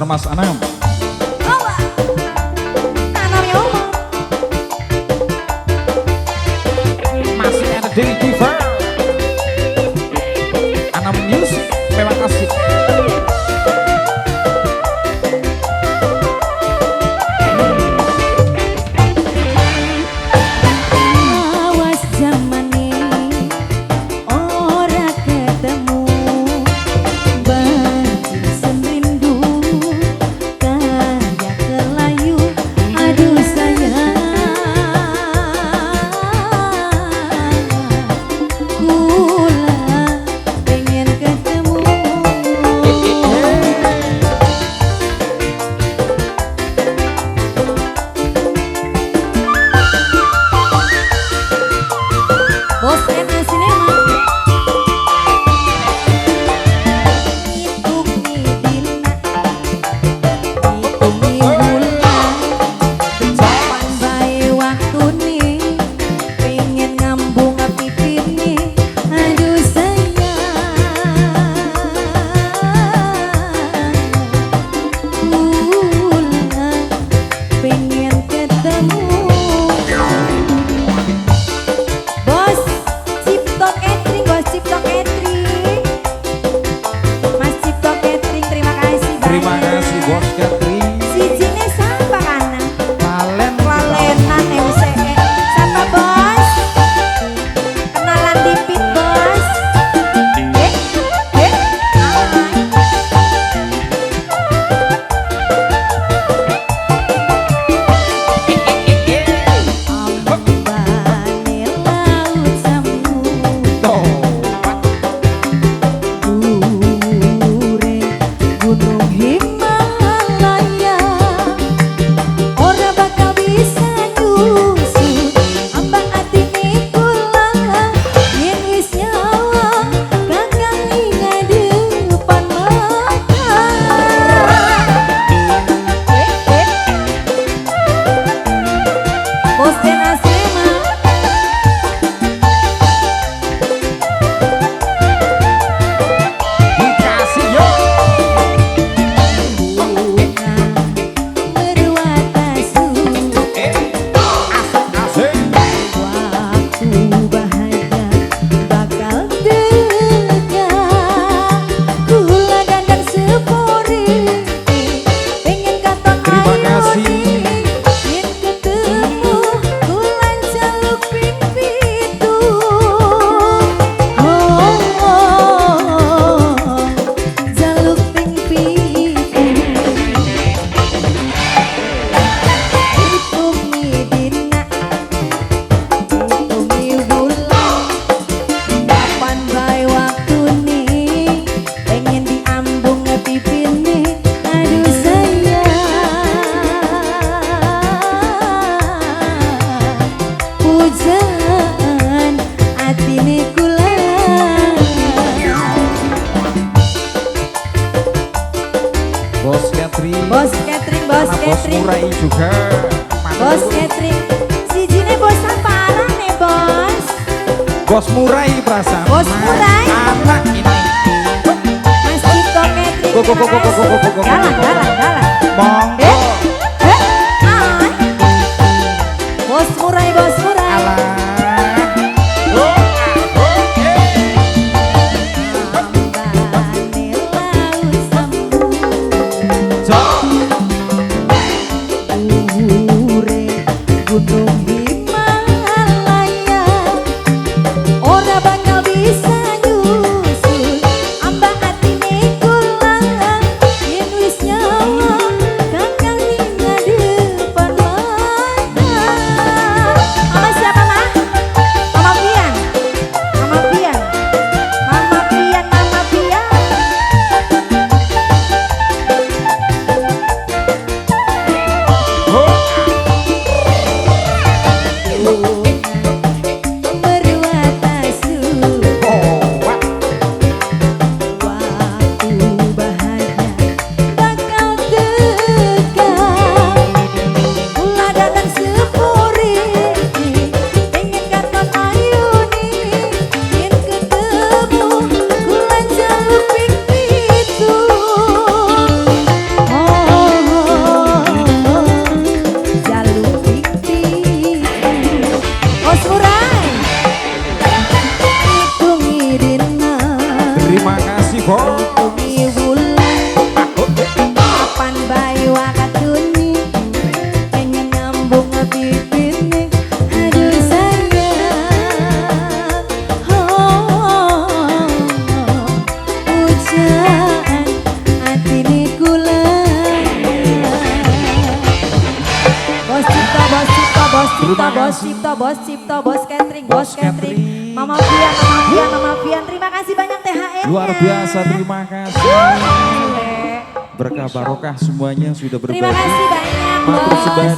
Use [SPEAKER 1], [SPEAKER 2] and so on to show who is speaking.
[SPEAKER 1] Mas Anam. Masih ada Denny Diva. Anam Music memang asik.
[SPEAKER 2] Awas zamane ora ketemu banjir serindu kaya kelayu aduh sayang kula pengen ketemu. Bos Ena Sinema Itung midina Itung bulan Kapan bae waktune pengen ngambung pipine aduh sayang kula pengen ketemu. Bos Cipto Catering, Bos Cipto Catering, Mas Cipto Catering, terima kasih banyak.
[SPEAKER 1] Terima kasih Bos Catering.
[SPEAKER 2] Si Jine siapa kana?
[SPEAKER 1] Valenan
[SPEAKER 2] MCE. Siapa Bos? Kenalan dikit Bos. Hai. Ambane laut sambu Dure gunung Himalaya ora bakal bisa nyusul ambang atine kula yen wis nyawa kakang ingat depan mata. Bos Ena Sinema
[SPEAKER 1] Dikasih yo.
[SPEAKER 2] berwatasu
[SPEAKER 1] Asik.
[SPEAKER 2] waktu bahagia bakal dekat kula dandan sepore pengen katon
[SPEAKER 1] Terima
[SPEAKER 2] ayo
[SPEAKER 1] kasih.
[SPEAKER 2] yen ketemu kula jaluk ping pitu jaluk ping pitu. Itung midina Itung bulan Kapan bae waktune pengen diambung pipine aduh sayang pujaan atine kula.
[SPEAKER 1] Bos Catering.
[SPEAKER 2] Bos Catering, Bos
[SPEAKER 1] Anak Bos
[SPEAKER 2] Catering,
[SPEAKER 1] Murai juga.
[SPEAKER 2] Bos Catering. Si Jine bos apaan nih Bos?
[SPEAKER 1] Bos Murai perasaan.
[SPEAKER 2] Bos Murai.
[SPEAKER 1] Anak ini.
[SPEAKER 2] Mas Cipto Catering.
[SPEAKER 1] Go, go, go,
[SPEAKER 2] terima
[SPEAKER 1] go, go, go, go, go, go,
[SPEAKER 2] kasih. Jalan,
[SPEAKER 1] go, go.
[SPEAKER 2] jalan, jalan.
[SPEAKER 1] Monggo.
[SPEAKER 2] Hai. Bos Murai, Bos Murai.
[SPEAKER 1] Alah.
[SPEAKER 2] Ambane laut sambu Dure gunung Himalaya ora bakal bisa nyusul ambang atine kula yen wis nyawa
[SPEAKER 1] kasih bos.
[SPEAKER 2] Bumi wulan kapan bayi wakatuni pengen nyambung bibit nih. Aduh sayang, pujaan hati nih kula. Bos Cipta, bos Cipta, bos Cipta, bos Cipta, bos Cipta, bos catering, bos catering. Mama Fian, Mama Fian, Mama Fian. Terima kasih banyak THR-nya.
[SPEAKER 1] Luar biasa, terima kasih. Berkah barokah semuanya sudah berbagi.
[SPEAKER 2] Terima kasih banyak,
[SPEAKER 1] Matur
[SPEAKER 2] bos.
[SPEAKER 1] sembah